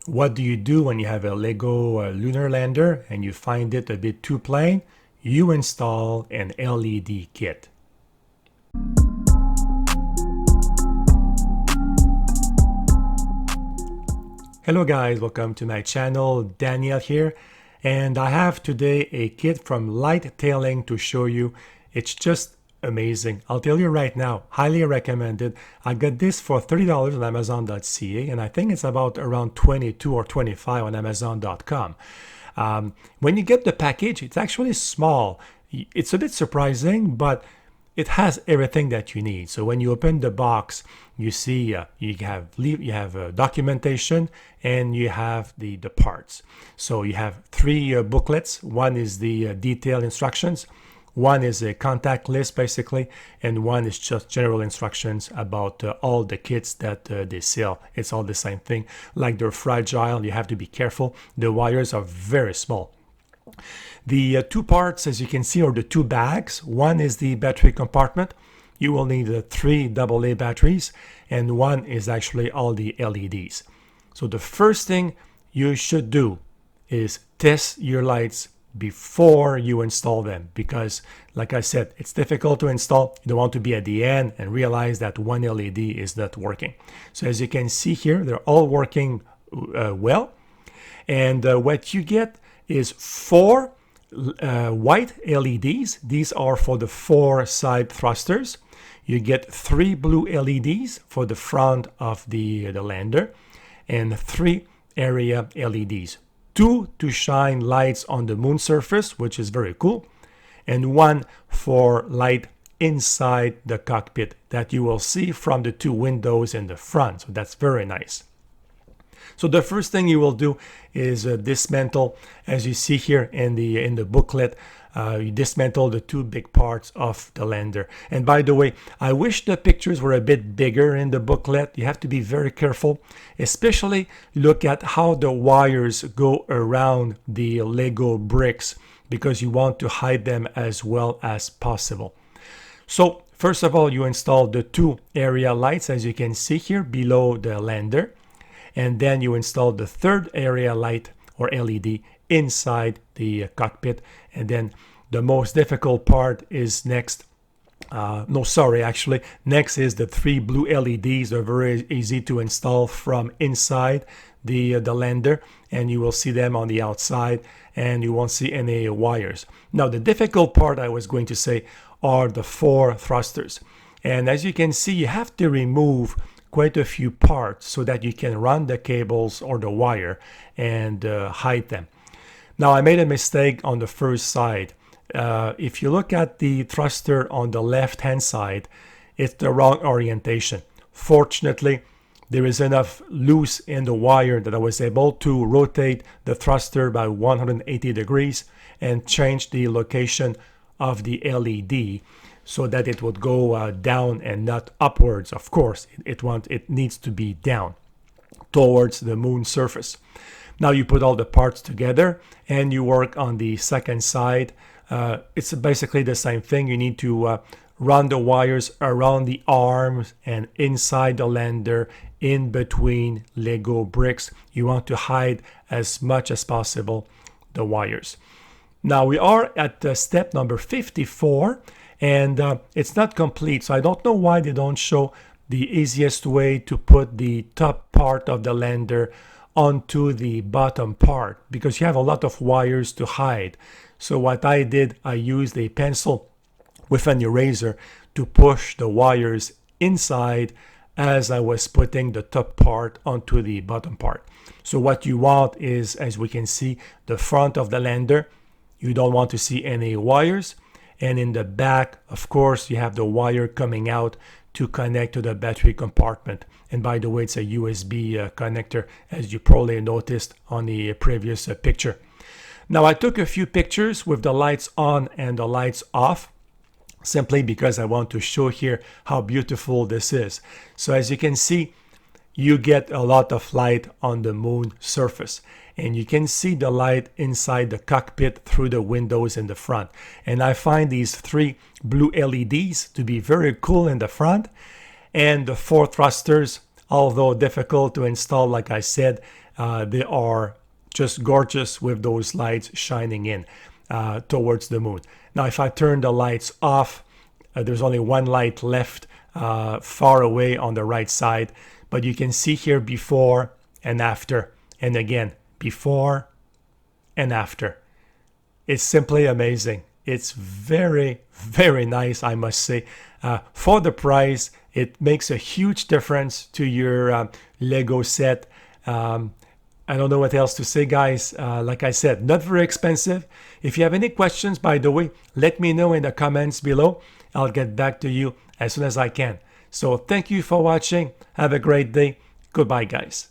What do you do when you have a Lego lunar lander and you find it a bit too plain? You install an LED kit. Hello guys, welcome to my channel. Daniel here, and I have today a kit from Light Tailing to show you. It's just amazing. I'll tell you right now, highly recommended. I got this for $30 on Amazon.ca, and I think it's about around 22 or 25 on Amazon.com. When you get the package, it's actually small. It's a bit surprising, but it has everything that you need. So when you open the box, you see you have documentation and you have the parts. So you have three booklets. One is the detailed instructions. One is a contact list basically, and one is just general instructions about all the kits that they sell. It's all the same thing. Like they're fragile, you have to be careful. The wires are very small. The two parts, as you can see, are the two bags. One is the battery compartment. You will need 3 AA batteries, and one is actually all the LEDs. So the first thing you should do is test your lights before you install them, because like I said, it's difficult to install. You don't want to be at the end and realize that one LED is not working. So as you can see here, they're all working well, and what you get is 4 white LEDs. These are for the 4 side thrusters. You get 3 blue LEDs for the front of the lander, and 3 area LEDs. 2 to shine lights on the moon surface, which is very cool, and 1 for light inside the cockpit that you will see from the 2 windows in the front. So that's very nice. So the first thing you will do is dismantle, as you see here in the booklet. You dismantle the 2 big parts of the lander. And by the way, I wish the pictures were a bit bigger in the booklet. You have to be very careful, especially look at how the wires go around the Lego bricks, because you want to hide them as well as possible. So first of all, you install the 2 area lights, as you can see here below the lander. And then you install the 3rd area light or LED inside the cockpit. And then the most difficult part is next. Next is the 3 blue LEDs. They're very easy to install from inside the lander, and you will see them on the outside, and you won't see any wires. Now the difficult part, I was going to say, are the 4 thrusters. And as you can see, you have to remove quite a few parts so that you can run the cables or the wire and hide them. Now I made a mistake on the first side. If you look at the thruster on the left hand side, it's the wrong orientation. Fortunately, there is enough loose in the wire that I was able to rotate the thruster by 180 degrees and change the location of the LED so that it would go down and not upwards. Of course, it needs to be down towards the moon surface. Now you put all the parts together and you work on the second side. It's basically the same thing. You need to run the wires around the arms and inside the lander, in between Lego bricks. You want to hide as much as possible the wires. Now we are at step number 54, and it's not complete, so I don't know why they don't show the easiest way to put the top part of the lander onto the bottom part, because you have a lot of wires to hide. So what I did, I used a pencil with an eraser to push the wires inside as I was putting the top part onto the bottom part. So what you want is, as we can see, the front of the lander. You don't want to see any wires. And in the back, of course, you have the wire coming out to connect to the battery compartment. And by the way, it's a USB connector, as you probably noticed on the previous picture. Now, I took a few pictures with the lights on and the lights off, simply because I want to show here how beautiful this is. So as you can see, you get a lot of light on the moon surface, and you can see the light inside the cockpit through the windows in the front. And I find these 3 blue LEDs to be very cool in the front, and the 4 thrusters although difficult to install, like I said, they are just gorgeous with those lights shining in towards the moon. Now, if I turn the lights off, there's only one light left far away on the right side, but you can see here before and after, and again, before and after. It's simply amazing. It's very, very nice, I must say. For the price, it makes a huge difference to your Lego set. I don't know what else to say, guys. Like I said, not very expensive. If you have any questions, by the way, let me know in the comments below. I'll get back to you as soon as I can. So thank you for watching. Have a great day. Goodbye, guys.